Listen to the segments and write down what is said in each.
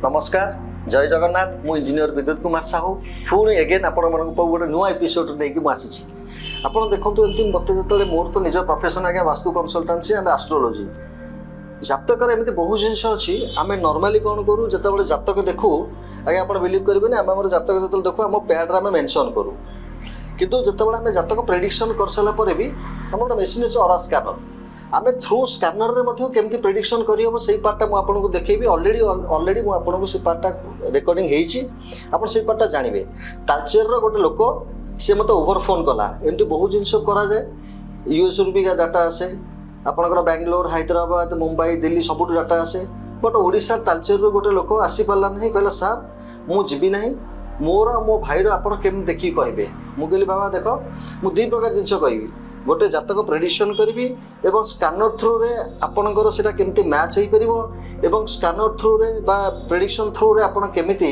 नमस्कार जय जगन्नाथ मु इंजीनियर विद्युत कुमार साहू पुणी एगेन आपण गोटे नुआ एपिसोड नहीं आसी आपड़ देखो एमती मत जो मोर तो निज प्रोफेशन आज्ञा वास्तु कंसल्टेंसी एंड एस्ट्रोलोजी जातक एमती बहुत जिनस अच्छी आम नॉर्मली कौन करूँ जो जातक देखू आज्ञा आप बिलीव करेंगे आम जातक जो देखू आम पैड्रे आम मेनसन करूँ किंतु जो आम जातक प्रेडिक्शन कर सारापर भी आम गोटे मेसीन अच्छे अरा स्कानर आम थ्रू स्कानर केमती प्रेडिक्शन करहब से पार्टा मुझे देखी ऑलरेडी मुझे से पार्टा रेकर्डिंग होती से पार्टा जानवे तालचेर गोटे लोक सी मत ओवर फोन कला एमती बहुत जिनस कराए यूएस रु भी डाटा आसे आपंकर बेंगलोर हैदराबाद मुंबई दिल्ली सब डाटा आसे बट ओडिशा तालचेर गोटे लोक आसी पारा ना कहला सार मुझी ना मोर मो भाईर आप केमी देखिए कहे मुझे बाबा देख मुझे दुई प्रकार जिन कहि गोटे जातक प्रेडिक्शन करी एवं स्कानर थ्रू रे आपणकर सेटा केमती मैच हो पार एवं स्कानर थ्रू रे बा प्रेडिक्शन थ्रू रे आपण केमिति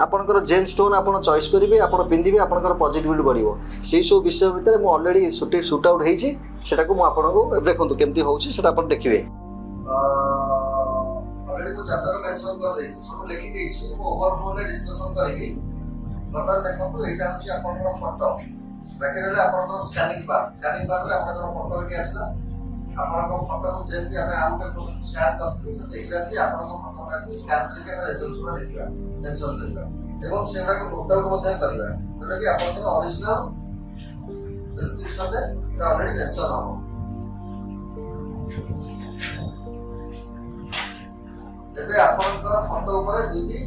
आपणकर जेम स्टोन आप चॉइस करेंगे आप पिंधे आपणकर पॉजिटिविटी बढ़िबो से सब विषय भितर मु ऑलरेडी शूट आउट होईची सेटा को मु आपनको देखंतु केमती होउची सेटा आपण देखिबे ऑलरेडी मु जातक मेंशन कर देछि सब लिखि देछि मु ओवर फोन रे डिस्कशन करिबी बर्तमान देखंतु एटा होछि आपणकर फोटो ब्रैकेट रे आपनकर स्कैनिंग बार रे आपनकर फोटो के आसला आपनकर फोटो को जेंति हमें आउट पे स्कैन करथि से एग्जैक्टली आपनकर फोटो को स्कैन करके हम रेजोल्यूशन देखिबा मेंशन करिबा एवं सेटा को नोट डाउन ମଧ୍ୟ करिबा जेटा कि आपनकर ओरिजिनल डिस्क्रिप्शन रे एटा ऑलरेडी मेंशन हो एबे आपनकर फोटो ऊपर दुटी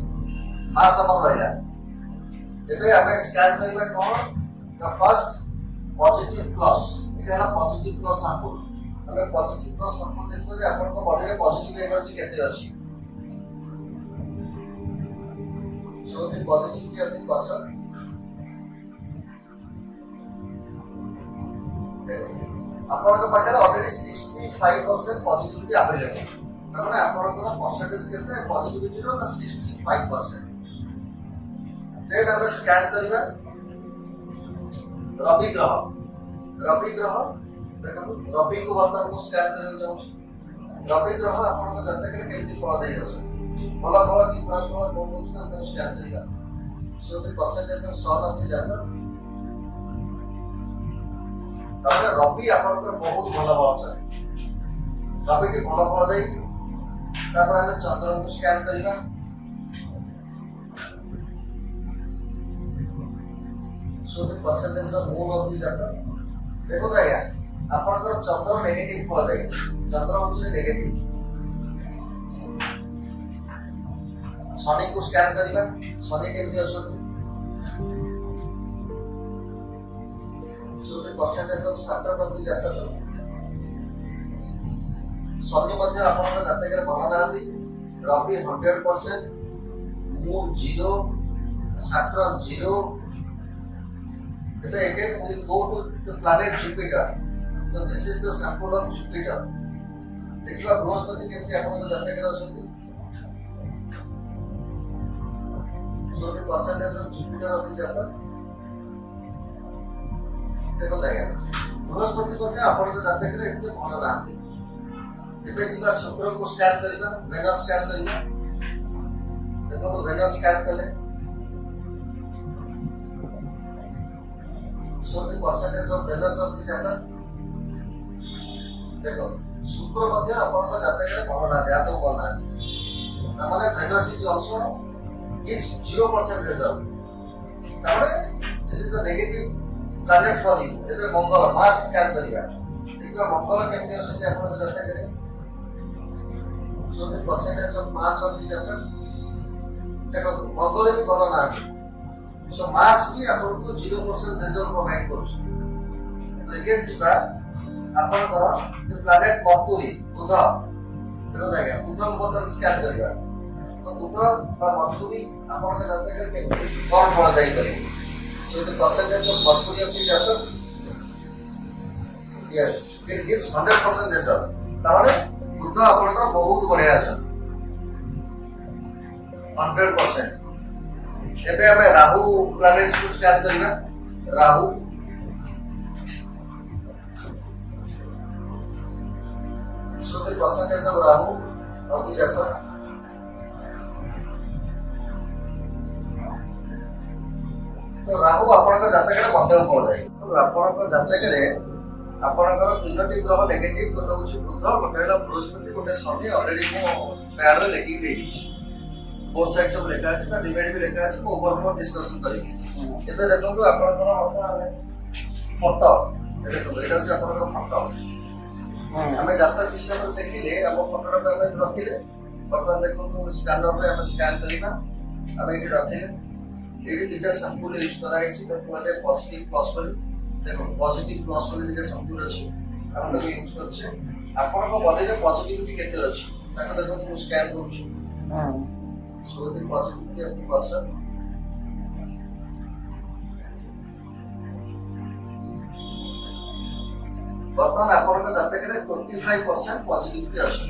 मास हमर रहला एबे हमें स्कैन करिबा कोन The first positive plus এটা হলো positive plus sample ଆମେ positive plus sample देखबो जे आपन को बॉडी रे पॉजिटिव एनर्जी केते अछि so the positivity of the person आपन को पाखरे ऑलरेडी 65% पॉजिटिविटी अवेलेबल तने आपन को परसेंटेज केते पॉजिटिविटी रो 65% देन हम स्कैन करबा रवि ग्रह देखो रवि को वर्तमान को स्कैन करने चाहूँ रवि ग्रह आपन जातक रे केमती फल दे जाउछ भला फल कि खराब फल कोन कोन को स्कैन करिगा so the percentage of sun of the जातक तारे रवि आपन को बहुत भला फल छै रवि के भला फल दे तापर हम चंद्र को scan करिगा so the percentage of moon of the jatak देखो क्या आपनकर चंद्र नेगेटिव फल दे चंद्र होछि नेगेटिव शनि को स्कैन करिबा शनि केमती असति so the percentage of saturn of the jatak Shani मध्ये आपनकर जातक रे भला नांदी Ravi 100% moon 0 saturn 0 again we will go to the planet Jupiter. So this is the sample of Jupiter. देखिबा बृहस्पति केमती आपन को जातक रे असति so the percentage of Jupiter of the जातक देखो देखा बृहस्पति को आपन को जातक रे एते भल नांदी एबे जिबा शुक्र को स्कैन करिबा वेनस स्कैन करिबा देखो वेनस स्कैन करले so the percentage of Venus of the jatak देखो शुक्र मध्ये आपन को जातक रे भल ना या तो भल ना माने Venus is also gives 0% result तारे this is the negative planet for you एबे मंगल मार्स स्कैन करिबा देखिबा मंगल केमते अछि आपन को जातक रे so the percentage of Mars of the jatak देखो मंगल भी भल ना so Mars भी आपन को 0% रिजल्ट प्रोवाइड करू तो एगेन जिबा आपन को जो प्लैनेट मर्क्यूरी बुध देखो देखा बुध को बदल स्कैन करिबा तो बुध बा मर्क्यूरी आपन को जातक रे केमती कोन फल दाई करी सो the percentage of mercury of the जातक यस इट गिव्स 100% रिजल्ट ताले बुध आपन को बहुत बढ़िया छ 100% एबे हमें राहु प्लैनेट को स्कैन करिबा Rahu so the percentage of rahu of the jatak ତ ରାହୁ ଆପଣଙ୍କ ଜାତକରେ ମଧ୍ୟମ ଫଳଦାୟୀ। ଆପଣଙ୍କ ଜାତକରେ ଆପଣଙ୍କର 3ଟି ଗ୍ରହ ନେଗେଟିଭ, ଗୋଟେ ହେଉଛି ବୁଧ, ଗୋଟେ ହେଲା ବୃହସ୍ପତି, ଗୋଟେ ଶନି। ଅଲରେଡି ମୁଁ ପ୍ୟାଡରେ ଲେଖିକି ଦେଇଦେଇଛି, ବୋଥ୍ ସାଇଡ୍ ସବୁ ଲେଖା ଅଛି, ତା ରିମେଡି ବି ଲେଖା ଅଛି। ମୁଁ ଓଭରଫ୍ଲୋ ଡିସ୍କସନ କରିବି। ଏବେ ଦେଖନ୍ତୁ ଆପଣଙ୍କର ଫଟୋ, ଦେଖନ୍ତୁ ଏଇଟା ହେଉଛି ଆପଣଙ୍କର ଫଟୋ। ଆମେ ଜାତକ ହିସାବରେ ଦେଖିଲେ ଆମ ଫଟୋଟାକୁ ଆମେ ରଖିଲେ, ବର୍ତ୍ତମାନ ଦେଖନ୍ତୁ ସ୍କାନରରେ ଆମେ ସ୍କାନ କରିବା। ଆମେ ଏଇଠି ରଖିଲେ, ଏଇଠି 2ଟା ସାମ୍ପୁଲ ୟୁଜ୍ କରାହେଇଛି, ତାକୁ କୁହାଯାଏ ପଜିଟିଭ ପ୍ଲସ୍ ବୋଲି। ଦେଖନ୍ତୁ ପଜିଟିଭ ପ୍ଲସ୍ ବୋଲି 2ଟା ସାମ୍ପୁଲ ଅଛି, ଆମେ ତାକୁ ୟୁଜ୍ କରୁଛେ। ଆପଣଙ୍କ ବଡିରେ ପଜିଟିଭିଟି କେତେ ଅଛି ତାକୁ ଦେଖନ୍ତୁ, ମୁଁ ସ୍କାନ କରୁଛି। So the positivity of the person. ବର୍ତ୍ତମାନ ଆପଣଙ୍କ ଜାତକରେ 25% ପଜିଟିଭିଟି ଅଛି।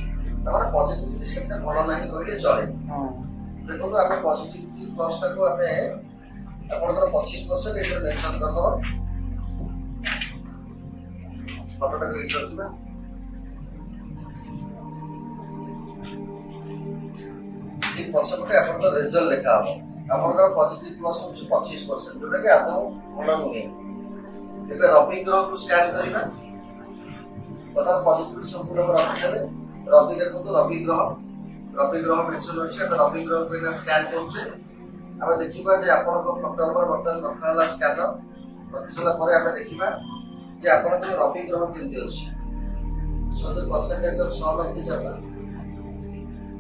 ତାମାନେ ପଜିଟିଭିଟି ସେତେ ଭଲ ନାହିଁ କହିଲେ ଚଳେ। ଦେଖନ୍ତୁ ଆମେ ପଜିଟିଭିଟି ପ୍ଲସଟାକୁ ଆମେ ଆପଣଙ୍କର 25% ଏଇଥିରେ ମେନସନ କରିଦେବା। ଫଟୋଟାକୁ ଏଇଠି ରଖିବା। ଠିକ ପଛପଟେ ଆପଣଙ୍କର ରେଜଲ୍ଟ ଲେଖା ହବ। ଆପଣଙ୍କର ପଜିଟିଭ ପ୍ଲସ୍ ହେଉଛି 25%, ଯୋଉଟାକି ଆଦୌ ଭଲ ନୁହେଁ। ଏବେ ରବି ଗ୍ରହକୁ ସ୍କାନ କରିବା। ବର୍ତ୍ତମାନ ପଜିଟିଭ ସମ୍ପୂର୍ଣ୍ଣ ରଖିଦେଲେ। ରବି ଦେଖନ୍ତୁ, ରବି ଗ୍ରହ ମେନସନ ଅଛି। ଆମେ ରବି ଗ୍ରହକୁ ଏଇନା ସ୍କାନ କରୁଛେ। ଆମେ ଦେଖିବା ଯେ ଆପଣଙ୍କ ଫଟୋ ଉପରେ ବର୍ତ୍ତମାନ ରଖା ହେଲା ସ୍କାନର। ରଖି ସାରିଲା ପରେ ଆମେ ଦେଖିବା ଯେ ଆପଣଙ୍କର ରବି ଗ୍ରହ କେମିତି ଅଛି। So the percentage of sun of the ଜାତକ,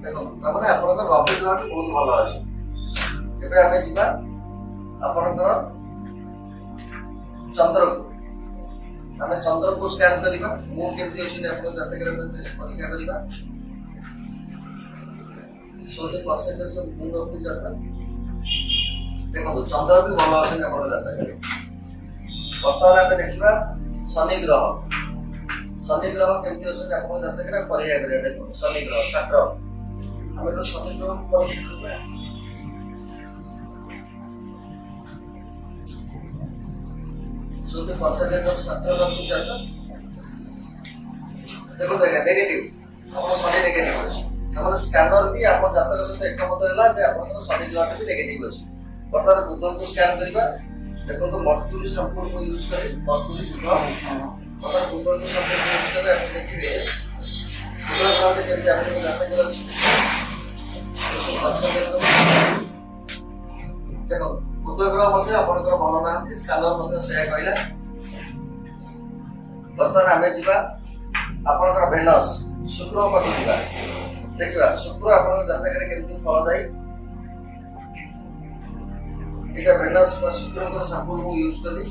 ଦେଖନ୍ତୁ ତାମାନେ ଆପଣଙ୍କର ରବି ଗ୍ରହଟି ବହୁତ ଭଲ ଅଛି। ଏବେ ଆମେ ଯିବା ଆପଣଙ୍କର ଚନ୍ଦ୍ରକୁ। ଆମେ ଚନ୍ଦ୍ରକୁ ସ୍କାନ କରିବା। ମୁଁ କେମିତି ଅଛି ଆପଣଙ୍କ ଜାତକରେ ପରୀକ୍ଷା କରିବା। So the percentage of moon of the ଜାତକ, ଦେଖନ୍ତୁ ଚନ୍ଦ୍ର ବି ଭଲ ଅଛନ୍ତି ଆପଣଙ୍କ ଜାତକରେ। ବର୍ତ୍ତମାନ ଆମେ ଦେଖିବା ଶନି ଗ୍ରହ। ଶନି ଗ୍ରହ କେମିତି ଅଛନ୍ତି ଆପଣଙ୍କ ଜାତକରେ ପରୀକ୍ଷା କରିବା। ଦେଖନ୍ତୁ ଶନି ଗ୍ରହ ସାଟର୍ନ, ଆମେ ତ ଶନି ଗ୍ରହ ପରୀକ୍ଷା କରିବା। So the percentage of Saturn of the ଜାତକ, ଦେଖନ୍ତୁ ଆଜ୍ଞା ନେଗେଟିଭ, ଆମର ଶନି ନେଗେଟିଭ ଅଛି। ଆମର ସ୍କାନର ବି ଆମ ଜାତକ ସହିତ ଏକମତ ହେଲା ଯେ ଆପଣଙ୍କର ଶନି ଗ୍ରହଟା ବି ନେଗେଟିଭ ଅଛି। ବର୍ତ୍ତମାନ ବୁଧକୁ ସ୍କାନ କରିବା। ଦେଖନ୍ତୁ ମର୍କ୍ୟୁରୀ ସାମ୍ପୁଲ ମୁଁ ୟୁଜ୍ କରି, ମର୍କ୍ୟୁରୀ ବୁଧ। ବର୍ତ୍ତମାନ ବୁଧକୁ ସାମ୍ପୁଲ ୟୁଜ୍ କଲେ ଆପଣ ଦେଖିବେ ବୁଧ ଗ୍ରହଟି କେମିତି ଆପଣଙ୍କ ଜାତକରେ ଅଛି। ଦେଖନ୍ତୁ ବୁଧ ଗ୍ରହ ମଧ୍ୟ ଆପଣଙ୍କର ଭଲ ନାହାନ୍ତି, ସ୍କାନର ମଧ୍ୟ ସେୟା କହିଲା। ବର୍ତ୍ତମାନ ଆମେ ଯିବା ଆପଣଙ୍କର ଭେନସ୍, ଶୁକ୍ର ପାଖକୁ ଯିବା। ଦେଖିବା ଶୁକ୍ର ଆପଣଙ୍କ ଜାତକରେ କେମିତି ଫଳଦାୟୀ। ଏଇଟା ଭେନସ୍ ବା ଶୁକ୍ରଙ୍କର ସାମ୍ପୁଲ ମୁଁ ୟୁଜ୍ କଲି।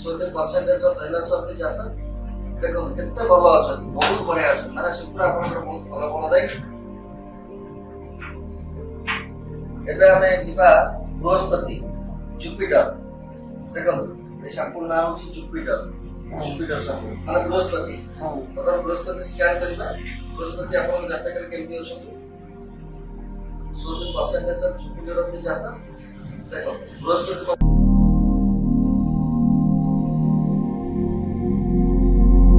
So the percentage of Venus of the ଜାତକ, ଦେଖନ୍ତୁ କେତେ ଭଲ ଅଛନ୍ତି, ବହୁତ ବଢିଆ ଅଛନ୍ତି। ମାନେ ଶୁକ୍ର ଆପଣଙ୍କର ବହୁତ ଭଲ ଫଳଦାୟୀ। ଏବେ ଆମେ ଯିବା ବୃହସ୍ପତି, ଜୁପିଟର। ଦେଖନ୍ତୁ এই ସାମ୍ପୁଲ ନାଁ ହେଉଛି ଜୁପିଟର ସାମ୍ପୁଲ, ମାନେ ବୃହସ୍ପତି। ବର୍ତ୍ତମାନ ବୃହସ୍ପତି ସ୍କାନ କରିବା। ବୃହସ୍ପତି ଆପଣଙ୍କ ଜାତକରେ କେମିତି ଅଛନ୍ତି। So the percentage of Jupiter of the ଜାତକ, ଦେଖନ୍ତୁ ବୃହସ୍ପତି